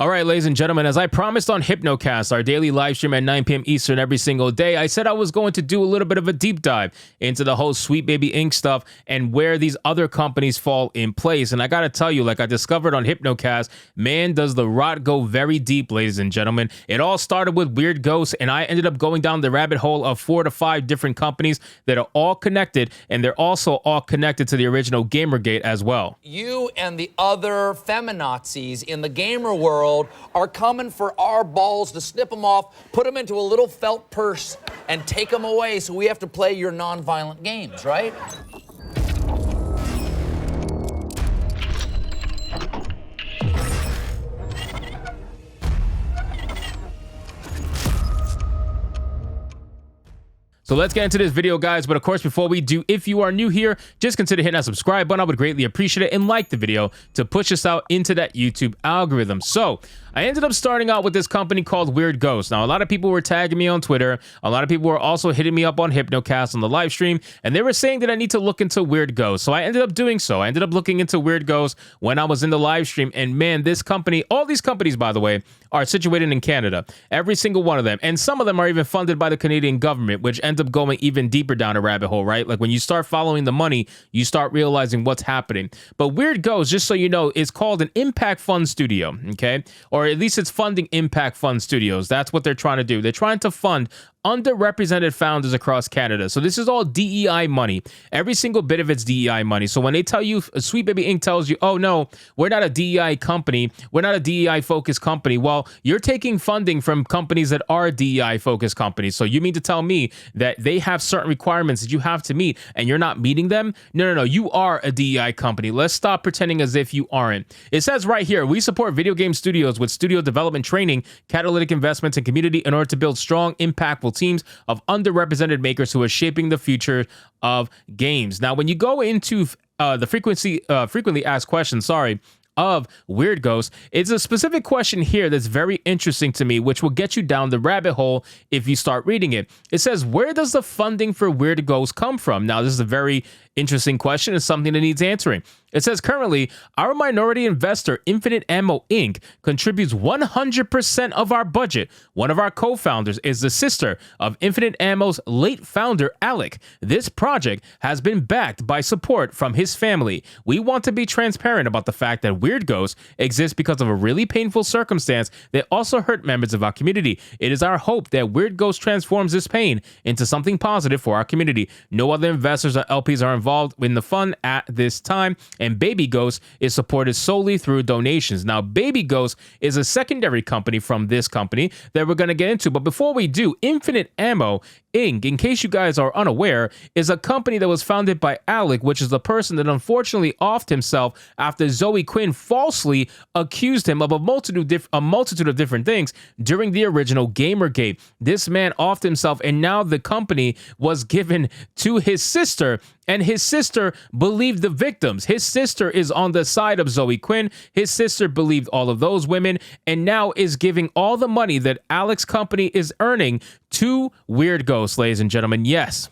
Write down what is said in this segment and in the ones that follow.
All right, ladies and gentlemen, as I promised on Hypnocast, our daily live stream at 9 p.m. Eastern every single day, I said I was going to do a little bit of a deep dive into the whole Sweet Baby Inc. stuff and where these other companies fall in place. And I got to tell you, like I discovered on Hypnocast, man, does the rot go very deep, ladies and gentlemen. It all started with Weird Ghosts, and I ended up going down the rabbit hole of 4 to 5 different companies that are all connected, and they're also all connected to the original GAMERGATE as well. You and the other feminazis in the gamer world are coming for our balls to snip them off, put them into a little felt purse, and take them away, so we have to play your non-violent games, right? So let's get into this video, guys. But of course, before we do, if you are new here, just consider hitting that subscribe button. I would greatly appreciate it, and like the video to push us out into that YouTube algorithm. So I ended up starting out with this company called Weird Ghosts. Now, a lot of people were tagging me on Twitter. A lot of people were also hitting me up on Hypnocast on the live stream, and they were saying that I need to look into Weird Ghosts. So I ended up doing so. I ended up looking into Weird Ghosts when I was in the live stream, and man, this company, all these companies, by the way, are situated in Canada. Every single one of them. And some of them are even funded by the Canadian government, which ends up going even deeper down a rabbit hole, right? Like when you start following the money, you start realizing what's happening. But Weird Ghosts, just so you know, is called an impact fund studio, okay? Or at least it's funding impact fund studios. That's what they're trying to do. They're trying to fund underrepresented founders across Canada. So this is all DEI money. Every single bit of it's DEI money. So when they tell you, Sweet Baby Inc. tells you, oh no, we're not a DEI company, we're not a DEI focused company. Well, you're taking funding from companies that are DEI focused companies. So you mean to tell me that they have certain requirements that you have to meet and you're not meeting them? No. You are a DEI company. Let's stop pretending as if you aren't. It says right here, we support video game studios with studio development training, catalytic investments, and community in order to build strong, impactful teams of underrepresented makers who are shaping the future of games. Now, when you go into the frequently asked questions, of Weird Ghosts, it's a specific question here that's very interesting to me, which will get you down the rabbit hole if you start reading it. It says, where does the funding for Weird Ghosts come from? Now, this is a very interesting question. It's something that needs answering. It says, currently, our minority investor, Infinite Ammo Inc., contributes 100% of our budget. One of our co-founders is the sister of Infinite Ammo's late founder, Alec. This project has been backed by support from his family. We want to be transparent about the fact that Weird Ghosts exists because of a really painful circumstance that also hurt members of our community. It is our hope that Weird Ghosts transforms this pain into something positive for our community. No other investors or LPs are involved in the fund at this time, and Baby Ghost is supported solely through donations. Now, Baby Ghost is a secondary company from this company that we're going to get into. But before we do, Infinite Ammo Inc., in case you guys are unaware, is a company that was founded by Alec, which is the person that unfortunately offed himself after Zoe Quinn falsely accused him of a multitude of different things during the original Gamergate. This man offed himself, and now the company was given to his sister, and his sister believed the victims. His sister is on the side of Zoe Quinn. His sister believed all of those women, and now is giving all the money that Alec's company is earning to Weird Ghosts, ladies and gentlemen. Yes,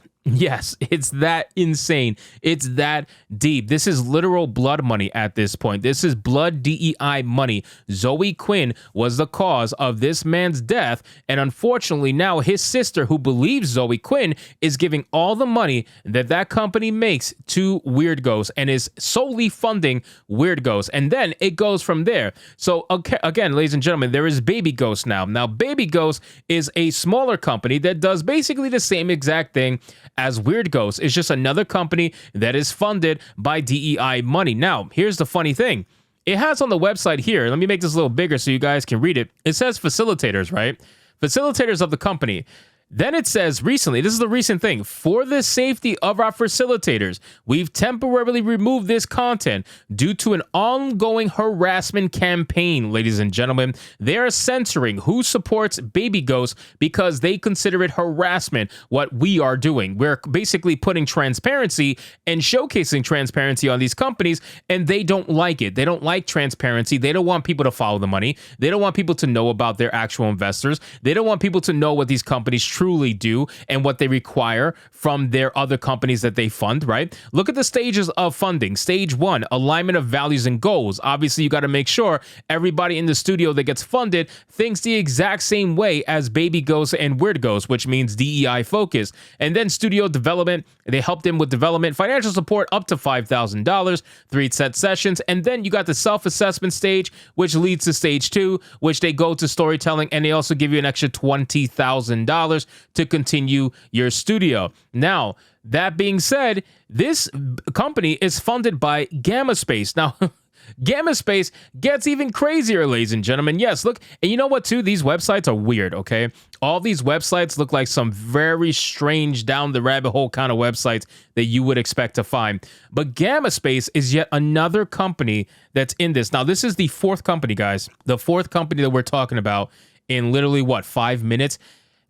it's that insane. It's that deep. This is literal blood money at this point. This is blood DEI money. Zoe Quinn was the cause of this man's death, and unfortunately now his sister, who believes Zoe Quinn, is giving all the money that company makes to Weird Ghosts and is solely funding Weird Ghosts. And then it goes from there. So okay, again, ladies and gentlemen, there is Baby Ghost now. Now, Baby Ghost is a smaller company that does basically the same exact thing as Weird Ghosts. It's just another company that is funded by DEI money. Now, here's the funny thing. It has on the website here, let me make this a little bigger so you guys can read it. It says facilitators, right? Facilitators of the company. Then it says recently, this is the recent thing, for the safety of our facilitators, we've temporarily removed this content due to an ongoing harassment campaign, ladies and gentlemen. They are censoring who supports Baby Ghost because they consider it harassment, what we are doing. We're basically putting transparency and showcasing transparency on these companies, and they don't like it. They don't like transparency. They don't want people to follow the money. They don't want people to know about their actual investors. They don't want people to know what these companies truly do and what they require from their other companies that they fund, right? Look at the stages of funding. Stage 1, alignment of values and goals. Obviously, you got to make sure everybody in the studio that gets funded thinks the exact same way as Baby Ghost and Weird Ghost, which means DEI focus. And then studio development, they help them with development, financial support up to $5,000, 3 set sessions. And then you got the self-assessment stage, which leads to stage 2, which they go to storytelling, and they also give you an extra $20,000 to continue your studio. Now, that being said, this company is funded by Gamma Space. Now, Gamma Space gets even crazier, ladies and gentlemen. Yes, look, and you know what, too? These websites are weird, okay? All these websites look like some very strange down the rabbit hole kind of websites that you would expect to find. But Gamma Space is yet another company that's in this. Now, this is the 4th company, guys. The 4th company that we're talking about in literally, 5 minutes?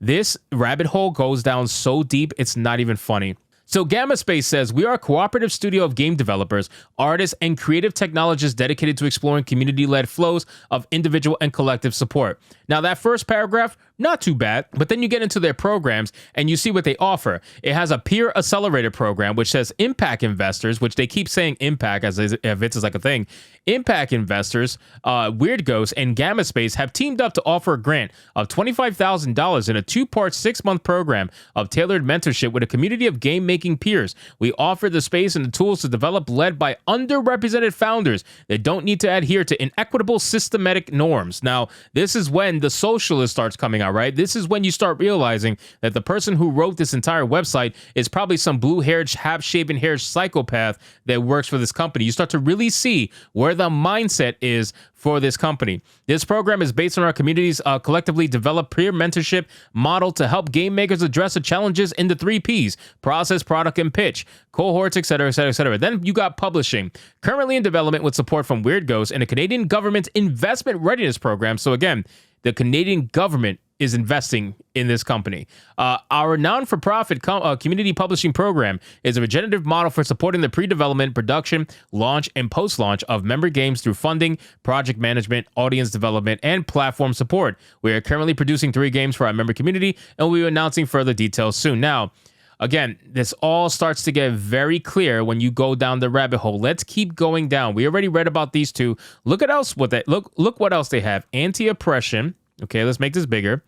This rabbit hole goes down so deep, it's not even funny. So Gamma Space says, we are a cooperative studio of game developers, artists, and creative technologists dedicated to exploring community-led flows of individual and collective support. Now, that first paragraph, not too bad, but then you get into their programs and you see what they offer. It has a peer accelerator program, which says impact investors, which they keep saying impact as if it's like a thing. Impact investors, Weird Ghost, and Gamma Space have teamed up to offer a grant of $25,000 in a 2-part 6-month program of tailored mentorship with a community of game-making peers. We offer the space and the tools to develop led by underrepresented founders that don't need to adhere to inequitable systematic norms. Now, this is when the socialist starts coming out, right? This is when you start realizing that the person who wrote this entire website is probably some blue-haired, half-shaven-haired psychopath that works for this company. You start to really see where the mindset is for this company. This program is based on our community's collectively developed peer mentorship model to help game makers address the challenges in the 3 Ps: process, product, and pitch, cohorts, etc., etc., etc. Then you got publishing, currently in development with support from Weird Ghost and the Canadian government's investment readiness program. So again, the Canadian government is investing in this company. Our non-for-profit community publishing program is a regenerative model for supporting the pre-development, production, launch, and post-launch of member games through funding, project management, audience development, and platform support. We are currently producing 3 games for our member community, and we'll be announcing further details soon. Now, again, this all starts to get very clear when you go down the rabbit hole. Let's keep going down. We already read about these 2. Look what else they have. Anti-oppression. Okay, let's make this bigger.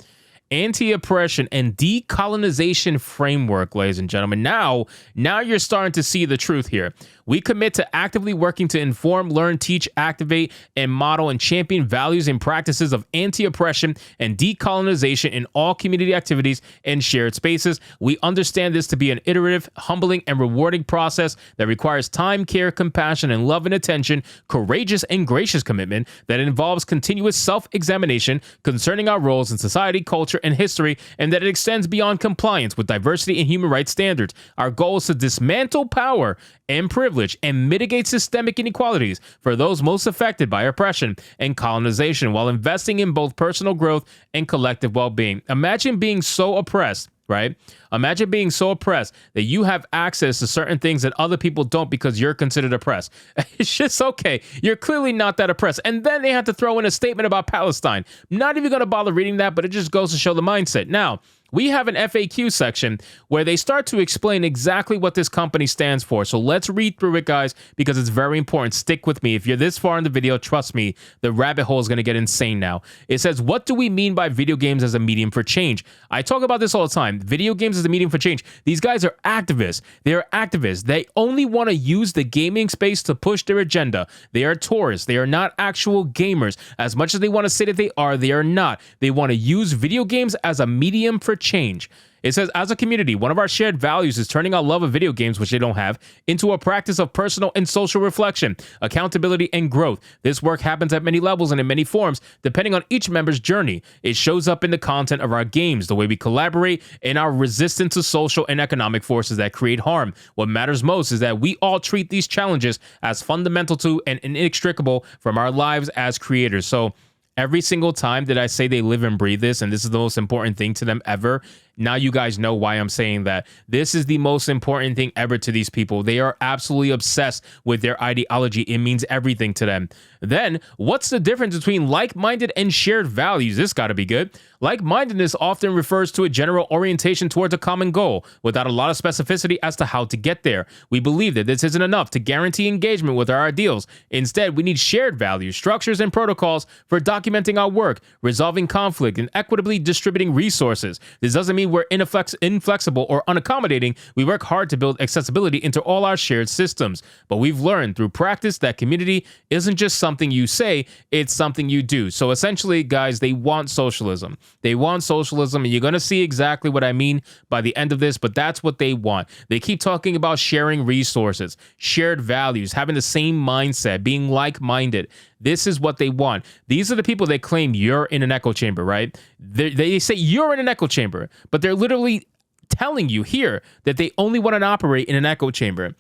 Anti-oppression and decolonization framework, ladies and gentlemen. Now you're starting to see the truth here. We commit to actively working to inform, learn, teach, activate, and model and champion values and practices of anti-oppression and decolonization in all community activities and shared spaces. We understand this to be an iterative, humbling, and rewarding process that requires time, care, compassion, and love and attention, courageous and gracious commitment that involves continuous self-examination concerning our roles in society, culture, and history, and that it extends beyond compliance with diversity and human rights standards. Our goal is to dismantle power and privilege and mitigate systemic inequalities for those most affected by oppression and colonization while investing in both personal growth and collective well-being. Imagine being so oppressed, right? Imagine being so oppressed that you have access to certain things that other people don't because you're considered oppressed. It's just okay. You're clearly not that oppressed. And then they have to throw in a statement about Palestine. I'm not even going to bother reading that, but it just goes to show the mindset. Now, we have an FAQ section where they start to explain exactly what this company stands for. So let's read through it, guys, because it's very important. Stick with me. If you're this far in the video, trust me, the rabbit hole is going to get insane now. It says, what do we mean by video games as a medium for change? I talk about this all the time. Video games as a medium for change. These guys are activists. They are activists. They only want to use the gaming space to push their agenda. They are tourists. They are not actual gamers. As much as they want to say that they are not. They want to use video games as a medium for change. It says, as a community, one of our shared values is turning our love of video games, which they don't have, into a practice of personal and social reflection, accountability, and growth. This work happens at many levels and in many forms, depending on each member's journey. It shows up in the content of our games, the way we collaborate, and our resistance to social and economic forces that create harm. What matters most is that we all treat these challenges as fundamental to and inextricable from our lives as creators. So every single time that I say they live and breathe this, and this is the most important thing to them ever, Now you guys know why I'm saying that. This is the most important thing ever to these people. They are absolutely obsessed with their ideology. It means everything to them. Then, what's the difference between like-minded and shared values? This got to be good. Like-mindedness often refers to a general orientation towards a common goal without a lot of specificity as to how to get there. We believe that this isn't enough to guarantee engagement with our ideals. Instead, we need shared values, structures, and protocols for documenting our work, resolving conflict, and equitably distributing resources. This doesn't mean we're inflexible or unaccommodating. We work hard to build accessibility into all our shared systems. But we've learned through practice that community isn't just something you say, it's something you do. So essentially, guys, they want socialism. They want socialism, and you're going to see exactly what I mean by the end of this, but that's what they want. They keep talking about sharing resources, shared values, having the same mindset, being like-minded. This is what they want. These are the people that claim you're in an echo chamber, right? They say you're in an echo chamber, but they're literally telling you here that they only want to operate in an echo chamber.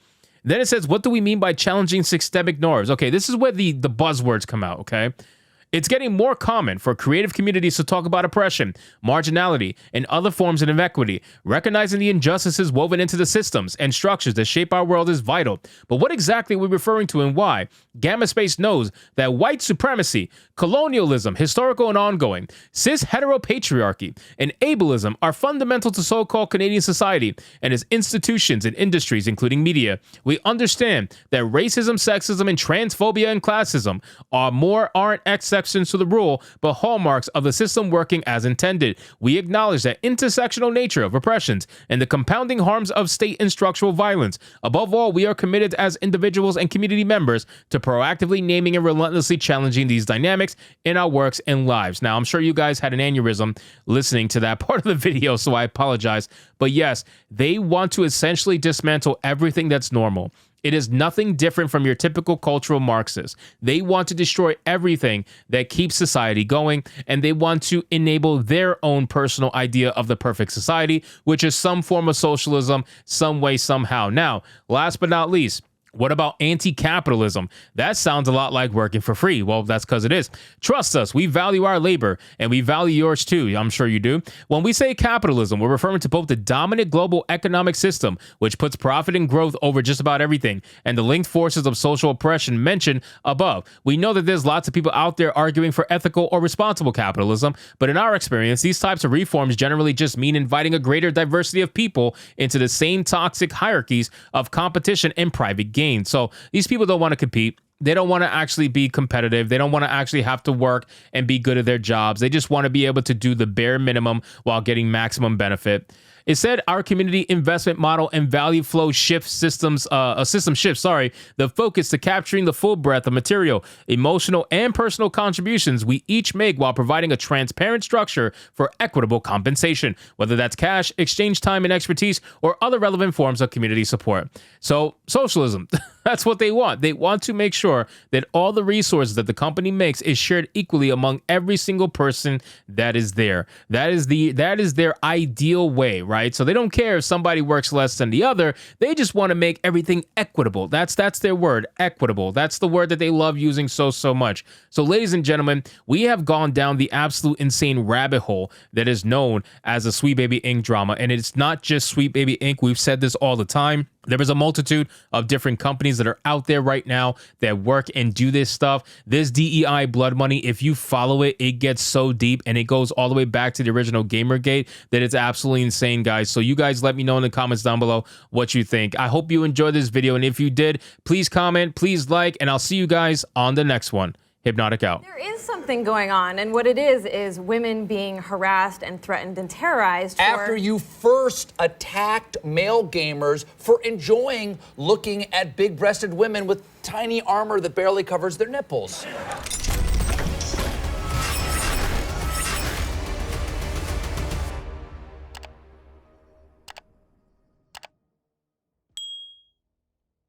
Then it says, what do we mean by challenging systemic norms? Okay, this is where the buzzwords come out, okay? It's getting more common for creative communities to talk about oppression, marginality, and other forms of inequity. Recognizing the injustices woven into the systems and structures that shape our world is vital. But what exactly are we referring to and why? Gamma Space knows that white supremacy, colonialism, historical and ongoing, cis heteropatriarchy, and ableism are fundamental to so-called Canadian society and its institutions and industries, including media. We understand that racism, sexism, and transphobia and classism aren't exceptions to the rule, but hallmarks of the system working as intended. We acknowledge that intersectional nature of oppressions and the compounding harms of state and structural violence. Above all, we are committed as individuals and community members to proactively naming and relentlessly challenging these dynamics in our works and lives. Now, I'm sure you guys had an aneurysm listening to that part of the video, so I apologize. But yes, they want to essentially dismantle everything that's normal. It is nothing different from your typical cultural Marxist. They want to destroy everything that keeps society going, and they want to enable their own personal idea of the perfect society, which is some form of socialism, some way, somehow. Now, last but not least, what about anti-capitalism? That sounds a lot like working for free. Well, that's because it is. Trust us, we value our labor, and we value yours too. I'm sure you do. When we say capitalism, we're referring to both the dominant global economic system, which puts profit and growth over just about everything, and the linked forces of social oppression mentioned above. We know that there's lots of people out there arguing for ethical or responsible capitalism, but in our experience, these types of reforms generally just mean inviting a greater diversity of people into the same toxic hierarchies of competition and private gain. So these people don't want to compete. They don't want to actually be competitive. They don't want to actually have to work and be good at their jobs. They just want to be able to do the bare minimum while getting maximum benefit. It said our community investment model and value flow system shifts, the focus to capturing the full breadth of material, emotional, and personal contributions we each make while providing a transparent structure for equitable compensation, whether that's cash, exchange time and expertise, or other relevant forms of community support. So socialism, that's what they want. They want to make sure that all the resources that the company makes is shared equally among every single person that is there. That is their ideal way, right? So they don't care if somebody works less than the other. They just want to make everything equitable. That's their word, equitable. That's the word that they love using so much. So ladies and gentlemen, we have gone down the absolute insane rabbit hole that is known as a Sweet Baby Inc. drama. And it's not just Sweet Baby Inc. We've said this all the time. There is a multitude of different companies that are out there right now that work and do this stuff. This DEI blood money, if you follow it, it gets so deep and it goes all the way back to the original GAMERGATE that it's absolutely insane, guys. So you guys let me know in the comments down below what you think. I hope you enjoyed this video, and if you did, please comment, please like, and I'll see you guys on the next one. Hypnotic out. There is something going on, and what it is women being harassed and threatened and terrorized after you first attacked male gamers for enjoying looking at big-breasted women with tiny armor that barely covers their nipples.